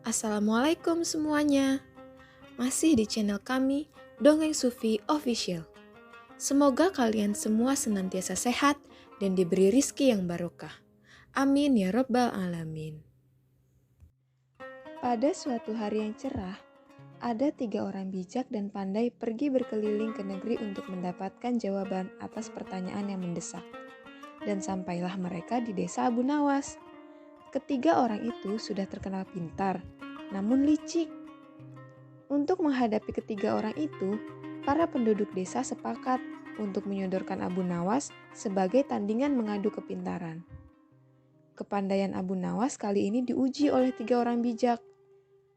Assalamualaikum semuanya. Masih di channel kami, Dongeng Sufi Official. Semoga kalian semua senantiasa sehat dan diberi rizki yang barokah. Amin ya Rabbal Alamin. Pada suatu hari yang cerah, ada 3 orang bijak dan pandai pergi berkeliling ke negeri untuk mendapatkan jawaban atas pertanyaan yang mendesak. Dan sampailah mereka di desa Abu Nawas. Ketiga orang itu sudah terkenal pintar, namun licik. Untuk menghadapi ketiga orang itu, para penduduk desa sepakat untuk menyodorkan Abu Nawas sebagai tandingan mengadu kepintaran. Kepandaian Abu Nawas kali ini diuji oleh 3 orang bijak.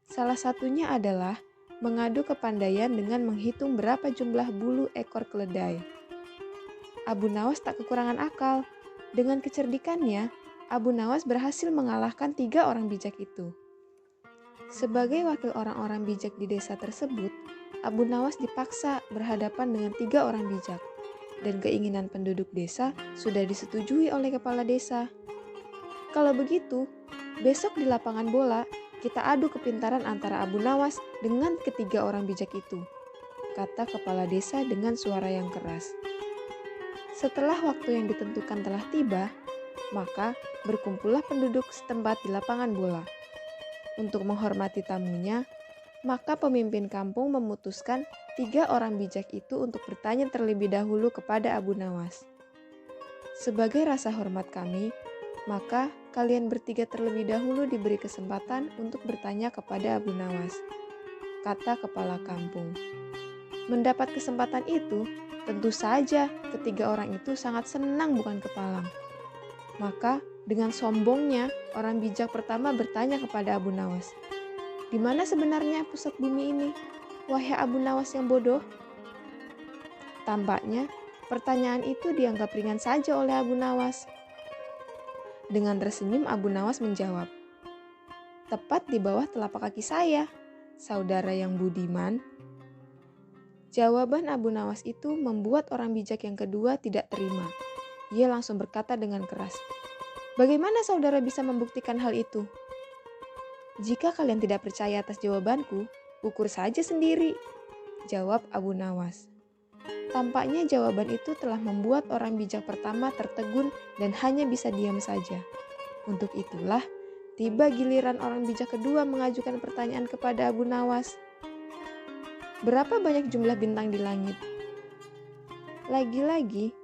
Salah satunya adalah mengadu kepandaian dengan menghitung berapa jumlah bulu ekor keledai. Abu Nawas tak kekurangan akal. Dengan kecerdikannya, Abu Nawas berhasil mengalahkan 3 orang bijak itu. Sebagai wakil orang-orang bijak di desa tersebut, Abu Nawas dipaksa berhadapan dengan 3 orang bijak, dan keinginan penduduk desa sudah disetujui oleh kepala desa. Kalau begitu, besok di lapangan bola, kita adu kepintaran antara Abu Nawas dengan ketiga orang bijak itu, kata kepala desa dengan suara yang keras. Setelah waktu yang ditentukan telah tiba, maka berkumpullah penduduk setempat di lapangan bola. Untuk menghormati tamunya, maka pemimpin kampung memutuskan 3 orang bijak itu untuk bertanya terlebih dahulu kepada Abu Nawas. Sebagai rasa hormat kami, maka kalian bertiga terlebih dahulu diberi kesempatan untuk bertanya kepada Abu Nawas, kata kepala kampung. Mendapat kesempatan itu, tentu saja ketiga orang itu sangat senang bukan kepalang. Maka dengan sombongnya, orang bijak pertama bertanya kepada Abu Nawas, "Di mana sebenarnya pusat bumi ini, wahai Abu Nawas yang bodoh?" Tampaknya, pertanyaan itu dianggap ringan saja oleh Abu Nawas. Dengan tersenyum, Abu Nawas menjawab, "Tepat di bawah telapak kaki saya, saudara yang budiman." Jawaban Abu Nawas itu membuat orang bijak yang kedua tidak terima. Ia langsung berkata dengan keras, "Bagaimana saudara bisa membuktikan hal itu?" "Jika kalian tidak percaya atas jawabanku, ukur saja sendiri," jawab Abu Nawas. Tampaknya jawaban itu telah membuat orang bijak pertama tertegun dan hanya bisa diam saja. Untuk itulah, tiba giliran orang bijak kedua mengajukan pertanyaan kepada Abu Nawas. "Berapa banyak jumlah bintang di langit?" Lagi-lagi,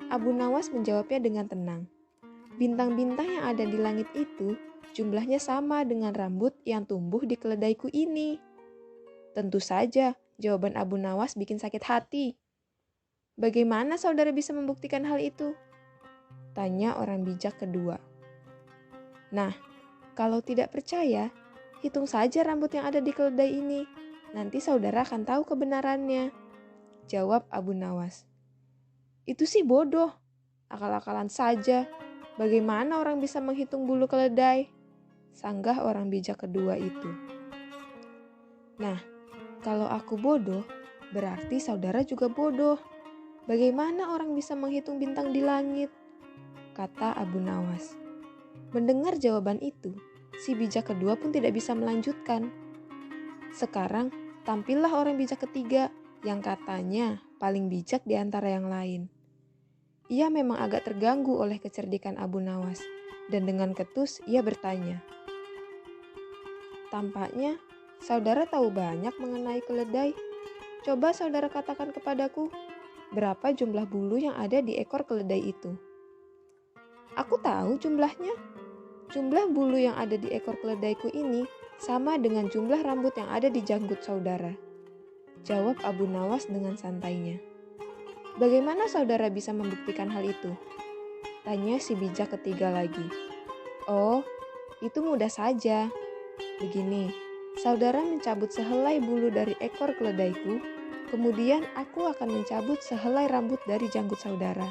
Abu Nawas menjawabnya dengan tenang. "Bintang-bintang yang ada di langit itu jumlahnya sama dengan rambut yang tumbuh di keledaiku ini." Tentu saja, jawaban Abu Nawas bikin sakit hati. "Bagaimana saudara bisa membuktikan hal itu?" tanya orang bijak kedua. "Nah, kalau tidak percaya, hitung saja rambut yang ada di keledai ini. Nanti saudara akan tahu kebenarannya," jawab Abu Nawas. "Itu sih bodoh, akal-akalan saja. Bagaimana orang bisa menghitung bulu keledai?" sanggah orang bijak kedua itu. "Nah, kalau aku bodoh, berarti saudara juga bodoh. Bagaimana orang bisa menghitung bintang di langit?" kata Abu Nawas. Mendengar jawaban itu, si bijak kedua pun tidak bisa melanjutkan. Sekarang, tampillah orang bijak ketiga yang katanya paling bijak di antara yang lain. Ia memang agak terganggu oleh kecerdikan Abu Nawas, dan dengan ketus ia bertanya, "Tampaknya saudara tahu banyak mengenai keledai. Coba saudara katakan kepadaku, berapa jumlah bulu yang ada di ekor keledai itu?" "Aku tahu jumlahnya. Jumlah bulu yang ada di ekor keledaiku ini sama dengan jumlah rambut yang ada di janggut saudara," jawab Abu Nawas dengan santainya. "Bagaimana saudara bisa membuktikan hal itu?" tanya si bijak ketiga lagi. "Oh, itu mudah saja. Begini, saudara mencabut sehelai bulu dari ekor keledaiku, kemudian aku akan mencabut sehelai rambut dari janggut saudara.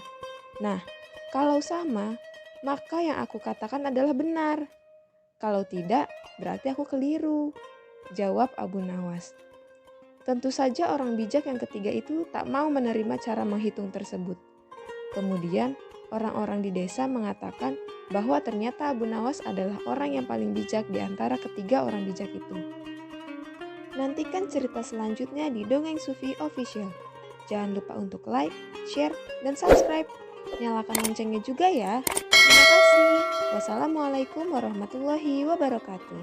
Nah, kalau sama, maka yang aku katakan adalah benar. Kalau tidak, berarti aku keliru," jawab Abu Nawas. Tentu saja orang bijak yang ketiga itu tak mau menerima cara menghitung tersebut. Kemudian, orang-orang di desa mengatakan bahwa ternyata Abu Nawas adalah orang yang paling bijak di antara ketiga orang bijak itu. Nantikan cerita selanjutnya di Dongeng Sufi Official. Jangan lupa untuk like, share, dan subscribe. Nyalakan loncengnya juga ya. Terima kasih. Wassalamualaikum warahmatullahi wabarakatuh.